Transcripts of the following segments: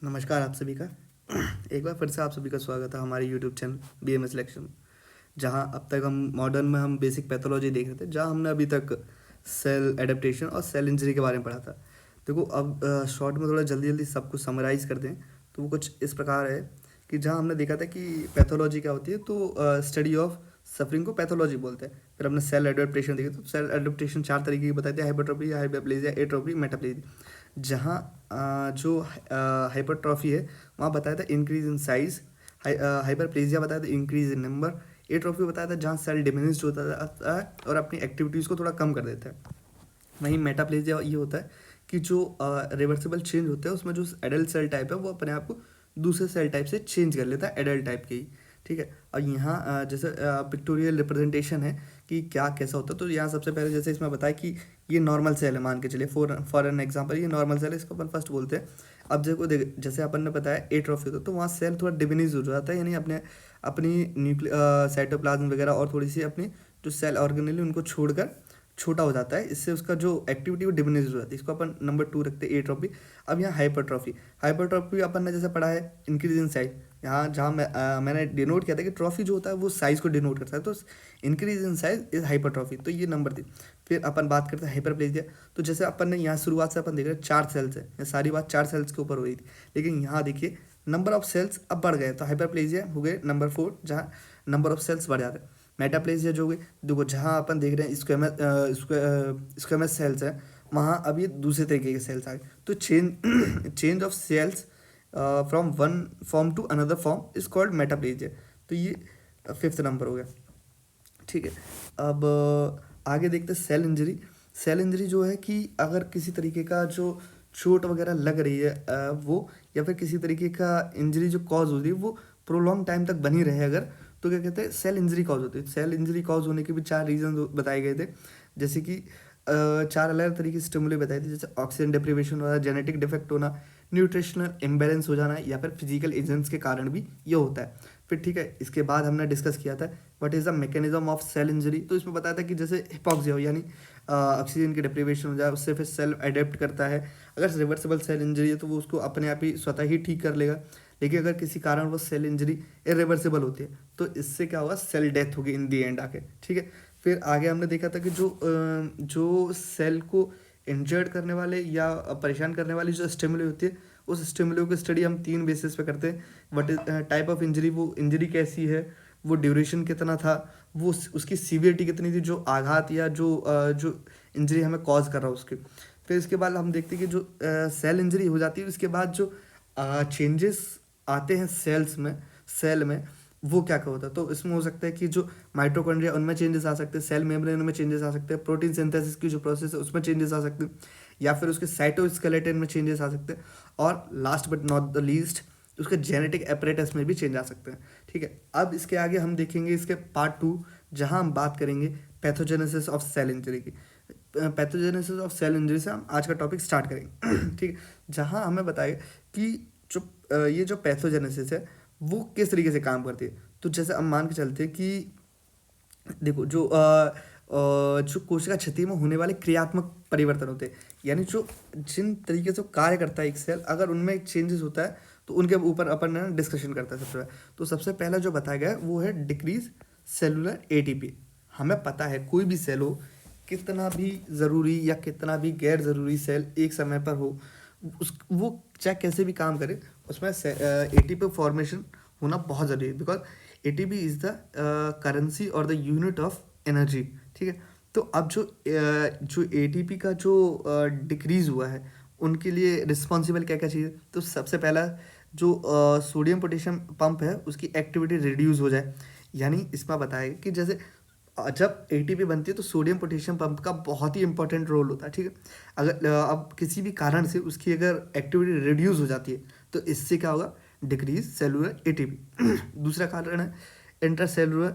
नमस्कार आप सभी का। एक बार फिर से आप सभी का स्वागत है हमारे यूट्यूब चैनल बीएमएस सिलेक्शन में। जहां अब तक हम मॉडर्न में हम बेसिक पैथोलॉजी देख रहे थे, जहां हमने अभी तक सेल एडेप्टेशन और सेल इंजरी के बारे में पढ़ा था। देखो अब शॉर्ट में थोड़ा जल्दी जल्दी सब कुछ समराइज़ कर दें तो वो कुछ इस प्रकार है कि जहां हमने देखा था कि पैथोलॉजी क्या होती है, तो स्टडी ऑफ सफरिंग को पैथोलॉजी बोलते हैं। फिर हमने सेल एडेप्टेशन देखे, तो सेल एडेप्टेशन 4 तरीके की बताई थी: हाइपरट्रॉफी, हाइपरप्लेजिया, एट्रोफी, मेटाप्लेजिया। जहाँ जो हाइपरट्रॉफी है वहाँ बताया था इंक्रीज इन साइज, हाइपरप्लेजिया बताया था इंक्रीज इन नंबर, एट्रोफी बताया था जहाँ सेल डिमिनिश होता था और अपनी एक्टिविटीज़ को थोड़ा कम कर देता है। वहीं मेटाप्लेजिया ये होता है कि जो रिवर्सिबल चेंज होता है, उसमें जो एडल्ट सेल टाइप है वो अपने आप को दूसरे सेल टाइप से चेंज कर लेता है, एडल्ट टाइप के ही। ठीक है। और यहाँ जैसे पिक्टोरियल रिप्रेजेंटेशन है कि क्या कैसा होता है, तो यहाँ सबसे पहले जैसे इसमें बताया कि ये नॉर्मल सेल है, मान के चलिए फॉर एन एग्जाम्पल ये नॉर्मल सेल है, इसको अपन फर्स्ट बोलते हैं। अब देखो जैसे अपन ने बताया एट्रोफी होता है, तो वहाँ सेल थोड़ा डिमिनिश हो जाता है, यानी अपनी साइटोप्लाज्म वगैरह और थोड़ी सी अपनी जो सेल ऑर्गेनेल उनको छोड़कर छोटा हो जाता है। इससे उसका जो एक्टिविटी वो डिमिनिश हो जाती है। इसको अपन नंबर 2 रखते हैं एट्रोफी। अब यहाँ हाइपरट्रॉफी, हाइपरट्रॉफी अपन ने जैसे पढ़ा है इंक्रीज इन साइज। यहाँ जहाँ मैंने डिनोट किया था कि ट्रॉफी जो होता है वो साइज को डिनोट करता है, तो increase in size is hypertrophy, तो ये नंबर 3। फिर अपन बात करते हैं हाइपरप्लेजिया। तो जैसे अपन ने यहाँ शुरुआत से अपन देख रहे हैं 4 सेल्स है, ये सारी बात 4 सेल्स के ऊपर हो रही थी, लेकिन यहाँ देखिए नंबर ऑफ सेल्स अब बढ़ गए, तो हाइपरप्लेजिया हो गए नंबर 4, जहाँ नंबर ऑफ सेल्स बढ़ जाते हैं। मेटाप्लेजिया जो गई, देखो जहाँ अपन देख रहे हैं स्क्वेमस सेल्स है, वहाँ अब ये दूसरे तरीके के सेल्स आ गए। तो change of cells from one form to another form is called metaplasia. तो ये 5th नंबर हो गया। ठीक है। अब आगे देखते हैं सेल इंजरी। सेल इंजरी जो है कि अगर किसी तरीके का जो चोट वगैरह लग रही है वो, या फिर किसी तरीके का इंजरी जो कॉज हो रही है वो प्रोलॉन्ग टाइम तक बनी रहे अगर, तो क्या कहते हैं सेल इंजरी कॉज होती है। सेल इंजरी कॉज होने के भी 4 रीजन बताए गए थे, जैसे कि 4 अलग अलग तरीके से स्टिमुली बताए थे, जैसे ऑक्सीजन डिप्रीवेशन होना, जेनेटिक डिफेक्ट होना, न्यूट्रिशनल इम्बेलेंस हो जाना, या फिर फिजिकल एजेंट्स के कारण भी ये होता है। फिर ठीक है, इसके बाद हमने डिस्कस किया था what is the mechanism of cell injury. तो इसमें बताया था कि जैसे हिपॉक्सिया हो, यानी ऑक्सीजन की डिप्रीवेशन हो जाए, उससे फिर सेल अडेप्ट करता है। अगर रिवर्सिबल सेल इंजरी है तो वो उसको अपने आप ही स्वतः ही ठीक कर लेगा, लेकिन अगर किसी कारण वो सेल इंजरी इरिवर्सिबल होती है तो इससे क्या होगा, सेल डेथ होगी इन दी एंड आके। ठीक है। फिर आगे हमने देखा था कि जो सेल को इंजर्ड करने वाले या परेशान करने वाली जो स्टिमुली होती है, उस स्टिमुली की स्टडी हम 3 बेसिस पे करते हैं। What is type of injury, वो इंजरी कैसी है, वो ड्यूरेशन कितना था, वो उसकी सीवियरिटी कितनी थी, जो आघात या जो इंजरी हमें कॉज कर रहा है उसके। फिर इसके बाद हम देखते हैं कि जो सेल इंजरी हो जाती है उसके बाद जो चेंजेस आते हैं सेल में वो क्या क्या होता है। तो इसमें हो सकता है कि जो माइटोकॉन्ड्रिया उनमें चेंजेस आ सकते हैं, सेल मेम्ब्रेन में चेंजेस आ सकते हैं, प्रोटीन सिंथेसिस की जो प्रोसेस है उसमें चेंजेस आ सकते हैं, या फिर उसके साइटोस्केलेटन में चेंजेस आ सकते हैं, और last but not the least उसके जेनेटिक एपरेटस में भी चेंज आ सकते हैं। ठीक है। अब इसके आगे हम देखेंगे इसके पार्ट 2, जहां हम बात करेंगे पैथोजेनेसिस ऑफ सेल इंजरी की। पैथोजेनेसिस ऑफ सेल इंजरी से हम आज का टॉपिक स्टार्ट करेंगे। ठीक है। जहां हमें बताएगा कि जो ये जो पैथोजेनेसिस है वो किस तरीके से काम करती है। तो जैसे हम मान के चलते हैं कि देखो जो कोशिका क्षति में होने वाले क्रियात्मक परिवर्तन होते हैं, यानी जो जिन तरीके से कार्य करता है एक सेल, अगर उनमें एक चेंजेस होता है तो उनके ऊपर अपन डिस्कशन करता है सबसे पहले। तो सबसे पहला जो बताया गया है वो है डिक्रीज सेलुलर एटीपी। हमें पता है कोई भी सेल हो, कितना भी ज़रूरी या कितना भी गैर ज़रूरी सेल एक समय पर हो, उस वो चाहे कैसे भी काम करे, उसमें एटीपी फॉर्मेशन होना बहुत ज़रूरी है, because ATP is the currency और द यूनिट ऑफ एनर्जी। ठीक है। तो अब जो एटीपी का जो डिक्रीज़ हुआ है उनके लिए रिस्पॉन्सिबल क्या क्या चाहिए। तो सबसे पहला जो सोडियम पोटेशियम पंप है उसकी एक्टिविटी रिड्यूस हो जाए, यानी इसमें बताया कि जैसे जब एटीपी बनती है तो सोडियम पोटेशियम पंप का बहुत ही इंपॉर्टेंट रोल होता है। ठीक है। अगर अब किसी भी कारण से उसकी अगर एक्टिविटी रिड्यूस हो जाती है तो इससे क्या होगा, डिक्रीज सेलुलर एटीपी। दूसरा कारण है इंटरसेलुलर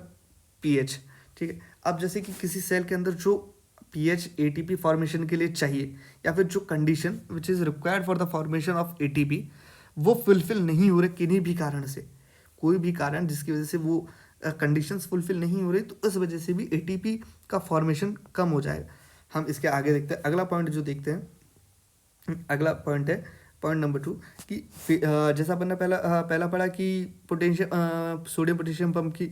पीएच। ठीक है। अब जैसे कि किसी सेल के अंदर जो पीएच एटीपी फॉर्मेशन के लिए चाहिए, या फिर जो condition which is required for the formation of ATP वो फुलफिल नहीं हो रहे किन्हीं भी कारण से, कोई भी कारण जिसकी वजह से वो कंडीशंस फुलफिल नहीं हो रही, तो उस वजह से भी एटीपी का फॉर्मेशन कम हो जाएगा। हम इसके आगे देखते हैं, अगला पॉइंट जो देखते हैं, अगला पॉइंट है पॉइंट नंबर 2 कि जैसा अपन ने पहला पढ़ा कि पोटेशियम सोडियम पोटेशियम पंप की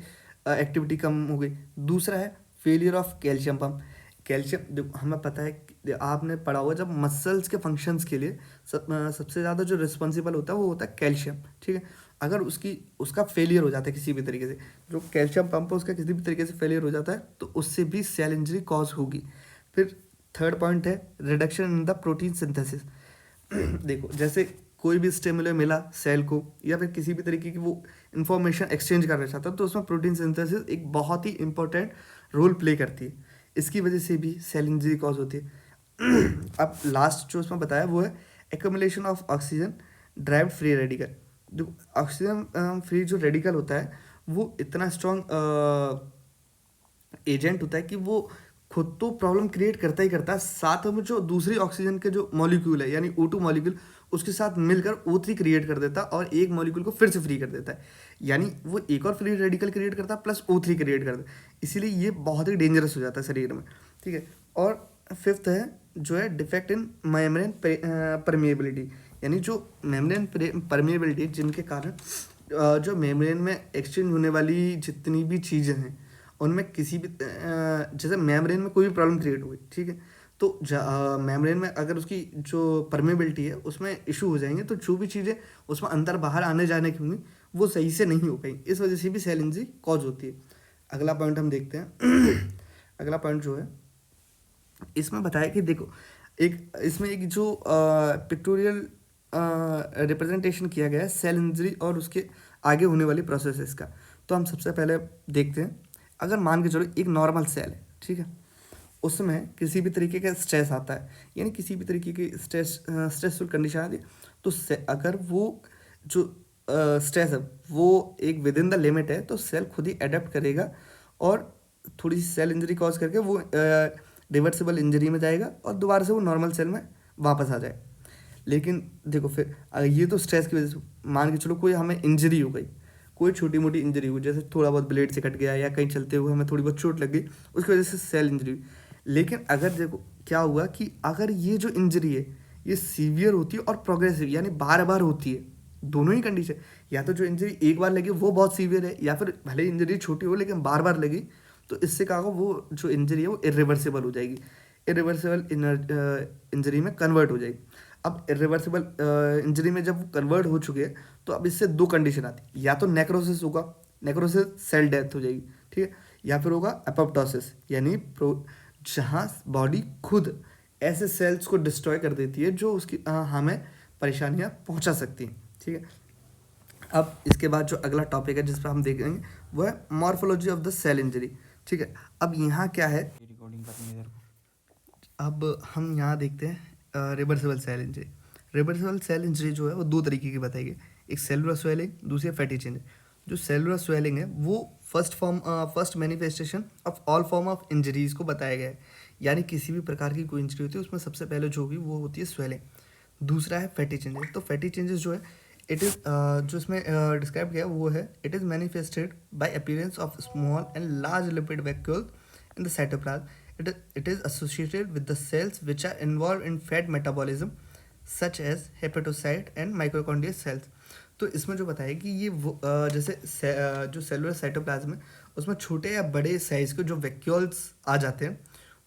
एक्टिविटी कम हो गई। दूसरा है failure of calcium pump. Calcium देखो हमें पता है आपने पढ़ा होगा जब मसल्स के फंक्शंस के लिए सबसे ज़्यादा जो रिस्पॉन्सिबल होता है वो होता है कैल्शियम, ठीक है। अगर उसका फेलियर हो जाता है किसी भी तरीके से, जो कैल्शियम पंप है उसका किसी भी तरीके से फेलियर हो जाता है तो उससे भी सेल इंजरी कॉज होगी। फिर थर्ड पॉइंट है reduction in the protein synthesis. देखो जैसे कोई भी स्टिमुलस मिला सेल को या फिर किसी भी तरीके की वो इंफॉर्मेशन एक्सचेंज करना चाहता है तो उसमें प्रोटीन सिंथेसिस एक बहुत ही इंपॉर्टेंट रोल प्ले करती है। इसकी वजह से भी सेल इंजरी कॉज होती है। अब लास्ट जो उसमें बताया वो है accumulation of oxygen derived free radical. जो ऑक्सीजन फ्री जो रेडिकल होता है वो इतना स्ट्रॉन्ग एजेंट होता है कि वो खुद तो प्रॉब्लम क्रिएट करता ही करता है, साथ में जो दूसरी ऑक्सीजन के जो मॉलिक्यूल है यानी O2 मॉलिक्यूल उसके साथ मिलकर O3 क्रिएट कर देता है और एक मॉलिक्यूल को फिर से फ्री कर देता है। यानी वो एक और फ्री रेडिकल क्रिएट करता है प्लस O3 क्रिएट करता है, इसीलिए ये बहुत ही डेंजरस हो जाता है शरीर में, ठीक है। और फिफ्थ है जो है डिफेक्ट इन मेम्ब्रेन परमिएबिलिटी, यानी जो मेम्ब्रेन परमिएबिलिटी जिनके कारण जो मेम्ब्रेन में एक्सचेंज होने वाली जितनी भी चीज़ें हैं उनमें किसी भी जैसे मेम्ब्रेन में कोई भी प्रॉब्लम क्रिएट हुई, ठीक है, तो मेम्ब्रेन में अगर उसकी जो परमेबिलिटी है उसमें इशू हो जाएंगे तो जो भी चीज़ें उसमें अंदर बाहर आने जाने की होंगी वो सही से नहीं हो पाएंगी, इस वजह से भी सेल इंजरी कॉज होती है। अगला पॉइंट हम देखते हैं। अगला पॉइंट जो है इसमें बताया कि देखो इसमें एक जो पिक्टोरियल रिप्रेजेंटेशन किया गया है सेल इंजरी और उसके आगे होने वाली प्रोसेसेस का। तो हम सबसे पहले देखते हैं, अगर मान के चलो एक नॉर्मल सेल है, ठीक है, उसमें किसी भी तरीके का स्ट्रेस आता है यानी किसी भी तरीके की स्ट्रेसफुल कंडीशन आती है तो अगर वो जो स्ट्रेस है वो एक विद इन द लिमिट है तो सेल खुद ही अडेप्ट करेगा और थोड़ी सी सेल इंजरी कॉज करके वो रिवर्सिबल इंजरी में जाएगा और दोबारा से वो नॉर्मल सेल में वापस आ जाए। लेकिन देखो फिर ये तो स्ट्रेस की वजह से मान के चलो कोई हमें इंजरी हो गई, कोई छोटी मोटी इंजरी हुई जैसे थोड़ा बहुत ब्लेड से कट गया या कहीं चलते हुए हमें थोड़ी बहुत चोट लग गई उसकी वजह से सेल इंजरी हुई। लेकिन अगर देखो क्या हुआ कि अगर ये जो इंजरी है ये सीवियर होती है और प्रोग्रेसिव यानी बार बार होती है, दोनों ही कंडीशन, या तो जो इंजरी एक बार लगी वो बहुत सीवियर है या फिर भले इंजरी छोटी हो लेकिन बार बार लगी तो इससे कहा वो जो इंजरी है वो इरिवर्सिबल हो जाएगी, इरिवर्सिबल इंजरी में कन्वर्ट हो जाएगी। अब इरिवर्सिबल इंजरी में जब वो कन्वर्ट हो चुके हैं तो अब इससे दो कंडीशन आती है, या तो नेक्रोसिस होगा, नेक्रोसिस सेल डेथ हो जाएगी, ठीक है, या फिर होगा एपोप्टोसिस यानी जहाँ बॉडी खुद ऐसे सेल्स को डिस्ट्रॉय कर देती है जो उसकी हमें परेशानियाँ पहुँचा सकती हैं, ठीक है। अब इसके बाद जो अगला टॉपिक है जिस पर हम देखेंगे वो है morphology of the cell injury, ठीक है। अब यहाँ क्या है, रिकॉर्डिंग करनी है इधर को। अब हम यहाँ देखते हैं reversible cell injury. Reversible cell injury जो है वो दो तरीके की बताई गई, एक सेलुलर स्वेलिंग, दूसरी फैटी चेंज। जो सेलुलर स्वेलिंग है वो first manifestation of all form of injuries को बताया गया है, यानी किसी भी प्रकार की कोई इंजरी होती है उसमें सबसे पहले जो होगी वो होती है स्वेलिंग। दूसरा है फैटी चेंजेस। तो फैटी चेंजेस जो है इट इज़ जो इसमें डिस्क्राइब किया है वो है it is manifested by appearance of small and large lipid vacuole in the cytoplasm. It is associated with the cells which are involved in fat metabolism such as hepatocyte and mitochondrial cells. तो इसमें जो बताया कि ये जैसे जो cellular cytoplasm है उसमें छोटे या बड़े साइज के जो वैक्यूल्स आ जाते हैं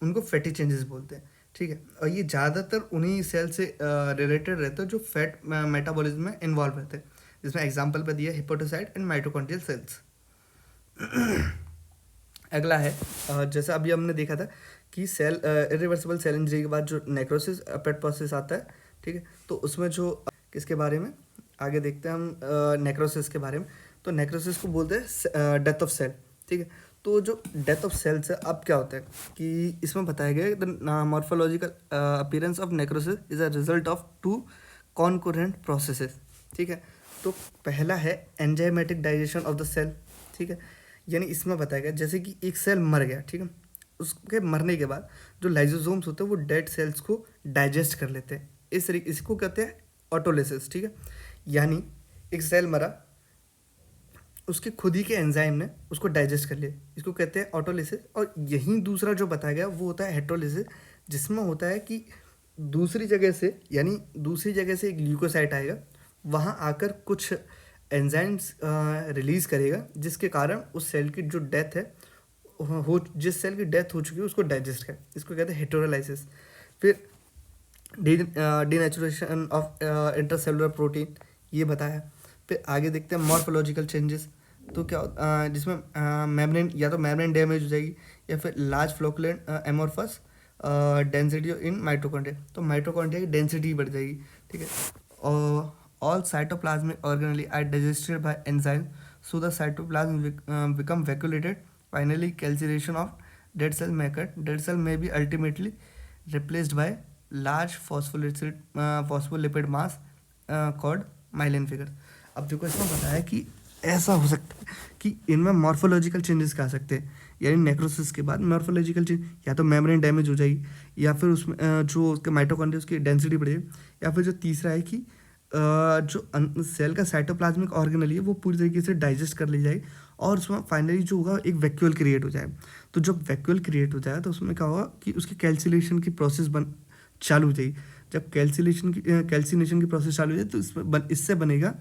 उनको फैटी चेंजेस बोलते हैं, ठीक है। और ये ज़्यादातर उन्हीं सेल से रिलेटेड रहते हैं जो फैट मेटाबॉलिज्म में इन्वॉल्व रहते हैं, जिसमें एग्जाम्पल पर दिया हेपेटोसाइट एंड माइटोकॉन्ड्रियल सेल्स। अगला है जैसा अभी हमने देखा था कि सेल इरिवर्सिबल सेल इंजरी के बाद जो नेक्रोसिस एपोप्टोसिस आता है, ठीक है, तो उसमें जो किसके बारे में आगे देखते हैं हम नेक्रोसिस के बारे में। तो नेक्रोसिस को बोलते हैं डेथ ऑफ सेल, ठीक है। तो जो डेथ ऑफ सेल्स है अब क्या होता है कि इसमें बताया गया है the morphological appearance of necrosis is a result of two concurrent processes, ठीक है। तो पहला है enzymatic digestion of the cell, ठीक है, यानी इसमें बताया गया जैसे कि एक सेल मर गया, ठीक है, उसके मरने के बाद जो लाइजोसोम्स होते हैं वो डेड सेल्स को डाइजेस्ट कर लेते हैं, इस तरीके इसको कहते हैं ऑटोलिसिस, ठीक है। यानी एक सेल मरा उसके खुद ही के एंजाइम ने उसको डाइजेस्ट कर लिया, इसको कहते हैं ऑटोलिसिस। और यही दूसरा जो बताया गया वो होता है हेटेरोलिसिस, जिसमें होता है कि दूसरी जगह से, यानी दूसरी जगह से एक ल्यूकोसाइट आएगा, वहाँ आकर कुछ एंजाइम्स रिलीज करेगा, जिसके कारण उस सेल की जो डेथ है, हो जिस सेल की डेथ हो चुकी है उसको डाइजेस्ट कर, इसको कहते हैं हेटेरोलाइसिस। फिर डीनेचुरेशन ऑफ इंटरसेलुलर प्रोटीन, ये बताया। फिर आगे देखते हैं मॉर्फोलॉजिकल चेंजेस। तो क्या जिसमें मेम्ब्रेन, या तो मेम्ब्रेन डैमेज हो जाएगी, या फिर large flocculent amorphous density in mitochondria, तो माइटोकॉन्ड्रिया की डेंसिटी बढ़ जाएगी, ठीक है। और all cytoplasmic organelle are digested by enzyme, so the cytoplasm become vacuolated, finally calcination of dead cell may occur. Dead cell may be ultimately replaced by large phospholipid mass called myelin figure. अब देखो इसमें बताया कि ऐसा हो सकता है कि इनमें मॉर्फोलॉजिकल चेंजेस आ सकते हैं, यानी नेक्रोसिस के बाद मॉर्फोलॉजिकल चेंज, या तो मेम्ब्रेन डैमेज हो जाएगी, या फिर उसमें जो उसके माइटोकॉन्ड्रिया उसकी डेंसिटी बढ़ेगी, या फिर जो तीसरा है कि जो सेल का साइटोप्लाज्मिक ऑर्गेनेल है वो पूरी तरीके से डाइजेस्ट कर ली जाएगी, और उसमें फाइनली जो होगा एक वैक्यूल क्रिएट हो जाए। तो जब वैक्यूल क्रिएट हो जाए तो उसमें क्या होगा कि उसकी कैल्सिलेशन की प्रोसेस चालू हो जाएगी। जब कैल्सिनेशन की प्रोसेस चालू हो जाए तो इससे बनेगा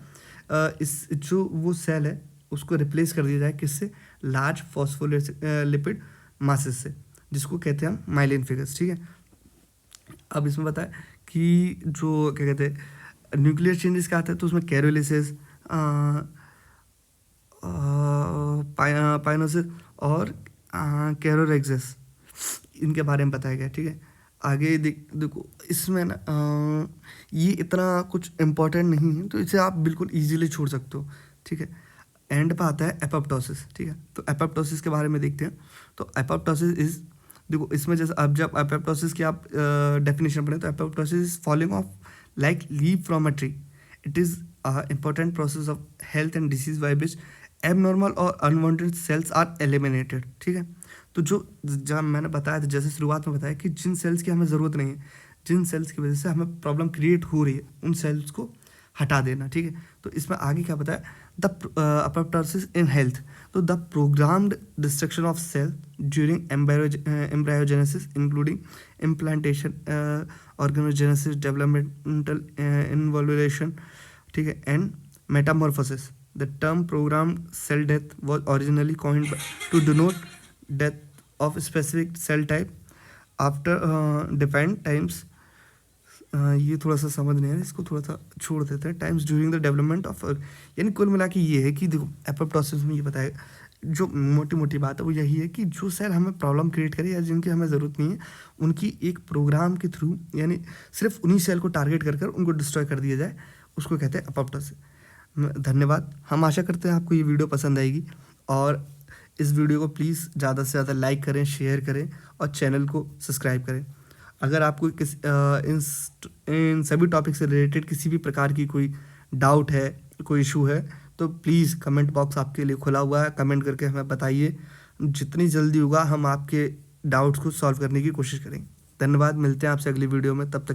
इस जो वो सेल है उसको रिप्लेस कर दिया जाए, किससे? लार्ज फॉस्फोलिपिड मासेस से, जिसको कहते हैं हम माइलिन फिगर्स, ठीक है। अब इसमें बताया कि जो क्या कहते हैं न्यूक्लियर चेंजेस क्या आता है, तो उसमें कैरोलिसिस, पाइनोसिस और कैरोरेक्सिस, इनके बारे में बताया गया, ठीक है। आगे देखो इसमें ना ये इतना कुछ इम्पोर्टेंट नहीं है, तो इसे आप बिल्कुल इजीली छोड़ सकते हो, ठीक है। एंड पे आता है एपोप्टोसिस, ठीक है। तो एपोप्टोसिस के बारे में देखते हैं। तो एपोप्टोसिस इज, देखो इसमें जैसे अब जब एपोप्टोसिस की आप डेफिनेशन पढ़ें, तो apoptosis is falling of like leave from a tree. It is important process of health and disease by which abnormal और अनवांटेड सेल्स आर एलिमिनेटेड, ठीक है। तो जो जब मैंने बताया था, जैसे शुरुआत में बताया कि जिन सेल्स की हमें ज़रूरत नहीं है, जिन सेल्स की वजह से हमें प्रॉब्लम क्रिएट हो रही है, उन सेल्स को हटा देना, ठीक है। तो इसमें आगे क्या बताया, द एपोप्टोसिस इन हेल्थ, तो the programmed destruction of cell during embryogenesis including implantation, organogenesis, developmental involution, ठीक है, and metamorphosis. The term programmed cell death was originally coined to denote death of specific cell type after defined times. ये थोड़ा सा समझ नहीं है, इसको थोड़ा सा छोड़ देते हैं। Times during the development of, यानी कुल मिला के ये है कि देखो एपोप्टोसिस में ये बताया, जो मोटी मोटी बात है वो यही है कि जो सेल हमें प्रॉब्लम क्रिएट करे या जिनकी हमें ज़रूरत नहीं है, उनकी एक प्रोग्राम के थ्रू, यानी सिर्फ उन्हीं सेल को टारगेट कर उनको डिस्ट्रॉय कर दिया जाए, उसको कहते हैं एपोप्टोसिस। धन्यवाद। हम आशा करते हैं आपको ये वीडियो पसंद आएगी, और इस वीडियो को प्लीज़ ज़्यादा से ज़्यादा लाइक करें, शेयर करें, और चैनल को सब्सक्राइब करें। अगर आपको इन सभी टॉपिक से रिलेटेड किसी भी प्रकार की कोई डाउट है, कोई इशू है, तो प्लीज़ कमेंट बॉक्स आपके लिए खुला हुआ है, कमेंट करके हमें बताइए। जितनी जल्दी होगा हम आपके डाउट्स को सॉल्व करने की कोशिश करेंगे। धन्यवाद। मिलते हैं आपसे अगली वीडियो में, तब तक